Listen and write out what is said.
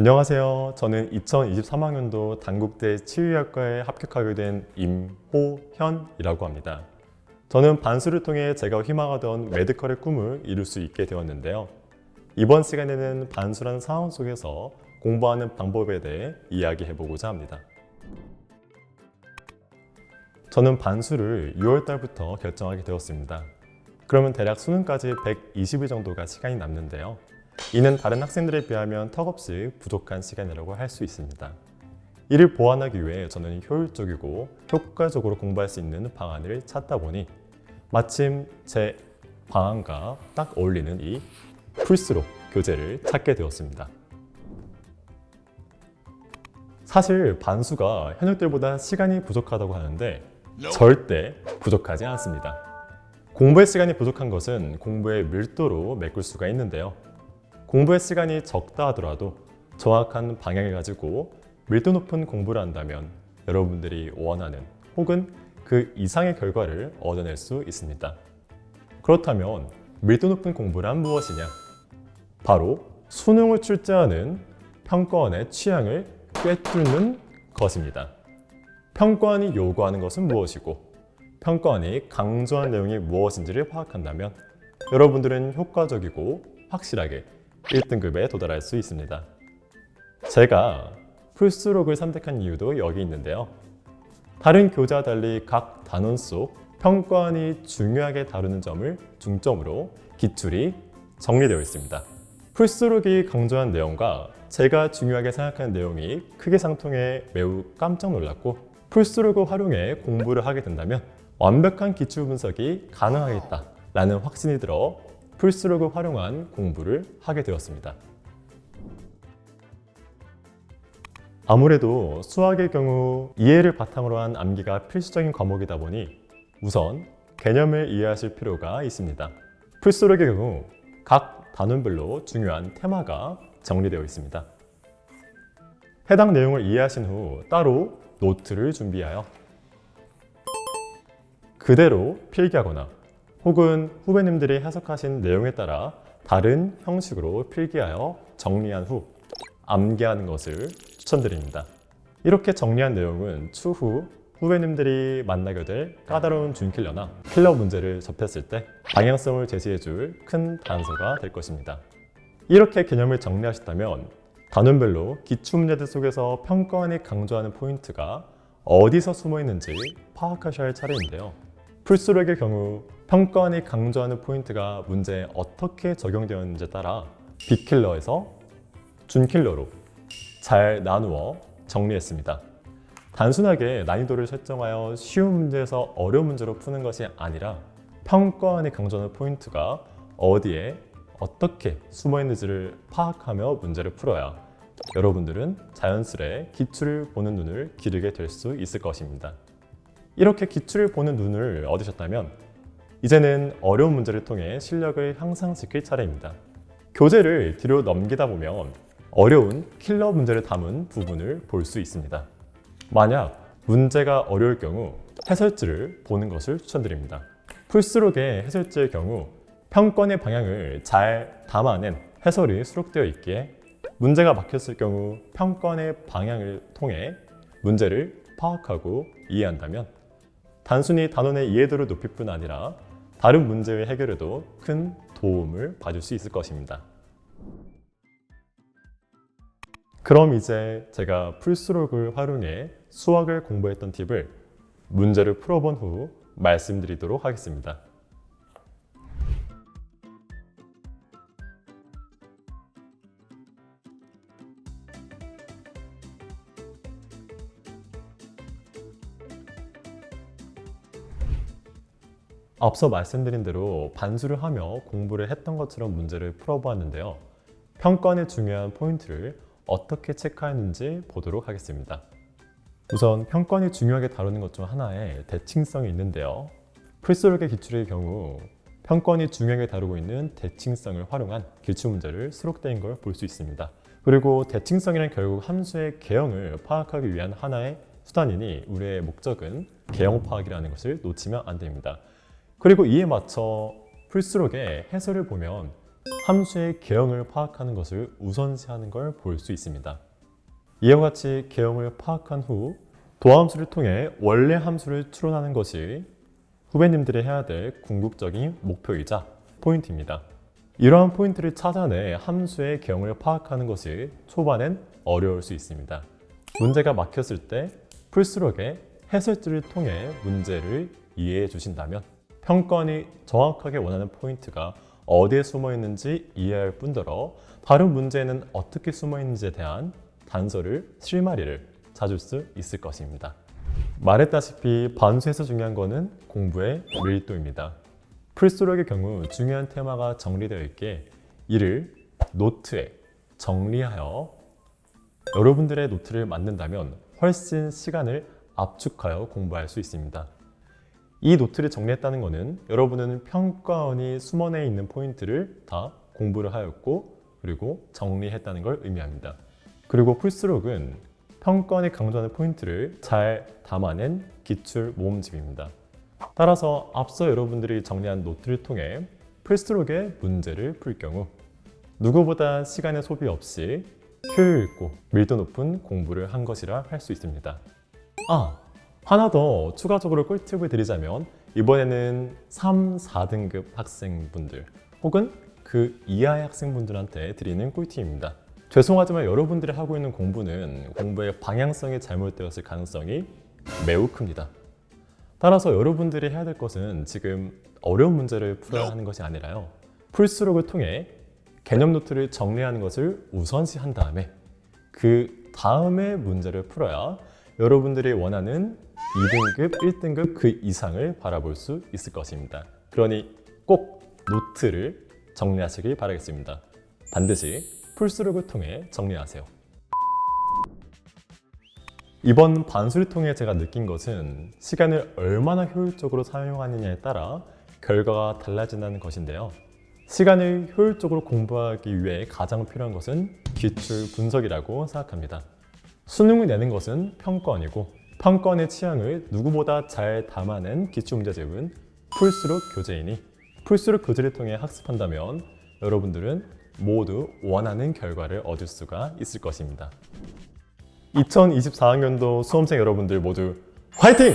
안녕하세요. 저는 2023학년도 단국대 치유학과에 합격하게 된 임호현이라고 합니다. 저는 반수를 통해 제가 희망하던 메디컬의 꿈을 이룰 수 있게 되었는데요. 이번 시간에는 반수라는 상황 속에서 공부하는 방법에 대해 이야기해보고자 합니다. 저는 반수를 6월 달부터 결정하게 되었습니다. 그러면 대략 수능까지 120일 정도가 시간이 남는데요. 이는 다른 학생들에 비하면 턱없이 부족한 시간이라고 할 수 있습니다. 이를 보완하기 위해 저는 효율적이고 효과적으로 공부할 수 있는 방안을 찾다 보니 마침 제 방안과 딱 어울리는 이 풀스록 교재를 찾게 되었습니다. 사실 반수가 현역들보다 시간이 부족하다고 하는데 절대 부족하지 않습니다. 공부의 시간이 부족한 것은 공부의 밀도로 메꿀 수가 있는데요. 공부의 시간이 적다 하더라도 정확한 방향을 가지고 밀도 높은 공부를 한다면 여러분들이 원하는 혹은 그 이상의 결과를 얻어낼 수 있습니다. 그렇다면 밀도 높은 공부란 무엇이냐? 바로 수능을 출제하는 평가원의 취향을 꿰뚫는 것입니다. 평가원이 요구하는 것은 무엇이고 평가원이 강조한 내용이 무엇인지를 파악한다면 여러분들은 효과적이고 확실하게 1등급에 도달할 수 있습니다. 제가 풀스록을 선택한 이유도 여기 있는데요. 다른 교재와 달리 각 단원 속 평가원이 중요하게 다루는 점을 중점으로 기출이 정리되어 있습니다. 풀스록이 강조한 내용과 제가 중요하게 생각하는 내용이 크게 상통해 매우 깜짝 놀랐고 풀스록을 활용해 공부를 하게 된다면 완벽한 기출 분석이 가능하겠다라는 확신이 들어 풀스록을 활용한 공부를 하게 되었습니다. 아무래도 수학의 경우 이해를 바탕으로 한 암기가 필수적인 과목이다 보니 우선 개념을 이해하실 필요가 있습니다. 풀스록의 경우 각 단원별로 중요한 테마가 정리되어 있습니다. 해당 내용을 이해하신 후 따로 노트를 준비하여 그대로 필기하거나 혹은 후배님들이 해석하신 내용에 따라 다른 형식으로 필기하여 정리한 후 암기하는 것을 추천드립니다. 이렇게 정리한 내용은 추후 후배님들이 만나게 될 까다로운 준킬러나 킬러 문제를 접했을 때 방향성을 제시해줄 큰 단서가 될 것입니다. 이렇게 개념을 정리하셨다면 단원별로 기출문제들 속에서 평가원이 강조하는 포인트가 어디서 숨어 있는지 파악하셔야 할 차례인데요. 풀스록의 경우 평가원이 강조하는 포인트가 문제에 어떻게 적용되었는지에 따라 B킬러에서 준킬러로 잘 나누어 정리했습니다. 단순하게 난이도를 설정하여 쉬운 문제에서 어려운 문제로 푸는 것이 아니라 평가원이 강조하는 포인트가 어디에 어떻게 숨어 있는지를 파악하며 문제를 풀어야 여러분들은 자연스레 기출을 보는 눈을 기르게 될 수 있을 것입니다. 이렇게 기출을 보는 눈을 얻으셨다면 이제는 어려운 문제를 통해 실력을 향상시킬 차례입니다. 교재를 뒤로 넘기다 보면 어려운 킬러 문제를 담은 부분을 볼 수 있습니다. 만약 문제가 어려울 경우 해설지를 보는 것을 추천드립니다. 풀스록의 해설지의 경우 평권의 방향을 잘 담아낸 해설이 수록되어 있기에 문제가 막혔을 경우 평권의 방향을 통해 문제를 파악하고 이해한다면 단순히 단원의 이해도를 높일 뿐 아니라 다른 문제의 해결에도 큰 도움을 받을 수 있을 것입니다. 그럼 이제 제가 풀스록을 활용해 수학을 공부했던 팁을 문제를 풀어본 후 말씀드리도록 하겠습니다. 앞서 말씀드린 대로 반수를 하며 공부를 했던 것처럼 문제를 풀어보았는데요. 평가원의 중요한 포인트를 어떻게 체크하는지 보도록 하겠습니다. 우선 평가원이 중요하게 다루는 것 중 하나에 대칭성이 있는데요. 풀스록의 기출의 경우 평가원이 중요하게 다루고 있는 대칭성을 활용한 기출문제를 수록된 걸 볼 수 있습니다. 그리고 대칭성이란 결국 함수의 개형을 파악하기 위한 하나의 수단이니 우리의 목적은 개형 파악이라는 것을 놓치면 안 됩니다. 그리고 이에 맞춰 풀스록의 해설을 보면 함수의 개형을 파악하는 것을 우선시하는 걸 볼 수 있습니다. 이와 같이 개형을 파악한 후 도함수를 통해 원래 함수를 추론하는 것이 후배님들이 해야 될 궁극적인 목표이자 포인트입니다. 이러한 포인트를 찾아내 함수의 개형을 파악하는 것이 초반엔 어려울 수 있습니다. 문제가 막혔을 때 풀스록의 해설지를 통해 문제를 이해해 주신다면 평가원이 정확하게 원하는 포인트가 어디에 숨어 있는지 이해할 뿐더러 다른 문제에는 어떻게 숨어 있는지에 대한 단서를, 실마리를 찾을 수 있을 것입니다. 말했다시피 반수에서 중요한 것은 공부의 밀도입니다. 풀스록의 경우 중요한 테마가 정리되어 있기에 이를 노트에 정리하여 여러분들의 노트를 만든다면 훨씬 시간을 압축하여 공부할 수 있습니다. 이 노트를 정리했다는 것은 여러분은 평가원이 숨어내 있는 포인트를 다 공부를 하였고 그리고 정리했다는 걸 의미합니다. 그리고 풀스록은 평가원이 강조하는 포인트를 잘 담아낸 기출 모음집입니다. 따라서 앞서 여러분들이 정리한 노트를 통해 풀스록의 문제를 풀 경우 누구보다 시간의 소비 없이 효율 있고 밀도 높은 공부를 한 것이라 할 수 있습니다. 하나 더 추가적으로 꿀팁을 드리자면 이번에는 3, 4등급 학생분들 혹은 그 이하의 학생분들한테 드리는 꿀팁입니다. 죄송하지만 여러분들이 하고 있는 공부는 공부의 방향성이 잘못되었을 가능성이 매우 큽니다. 따라서 여러분들이 해야 될 것은 지금 어려운 문제를 풀어야 하는 것이 아니라요. 풀스록을 통해 개념 노트를 정리하는 것을 우선시한 다음에 그 다음에 문제를 풀어야 여러분들이 원하는 2등급, 1등급 그 이상을 바라볼 수 있을 것입니다. 그러니 꼭 노트를 정리하시길 바라겠습니다. 반드시 풀스록을 통해 정리하세요. 이번 반수를 통해 제가 느낀 것은 시간을 얼마나 효율적으로 사용하느냐에 따라 결과가 달라진다는 것인데요. 시간을 효율적으로 공부하기 위해 가장 필요한 것은 기출 분석이라고 생각합니다. 수능을 내는 것은 평가원이고 평가원의 취향을 누구보다 잘 담아낸 기출문제집은 풀스록 교재이니 풀스록 교재를 통해 학습한다면 여러분들은 모두 원하는 결과를 얻을 수가 있을 것입니다. 2024학년도 수험생 여러분들 모두 화이팅!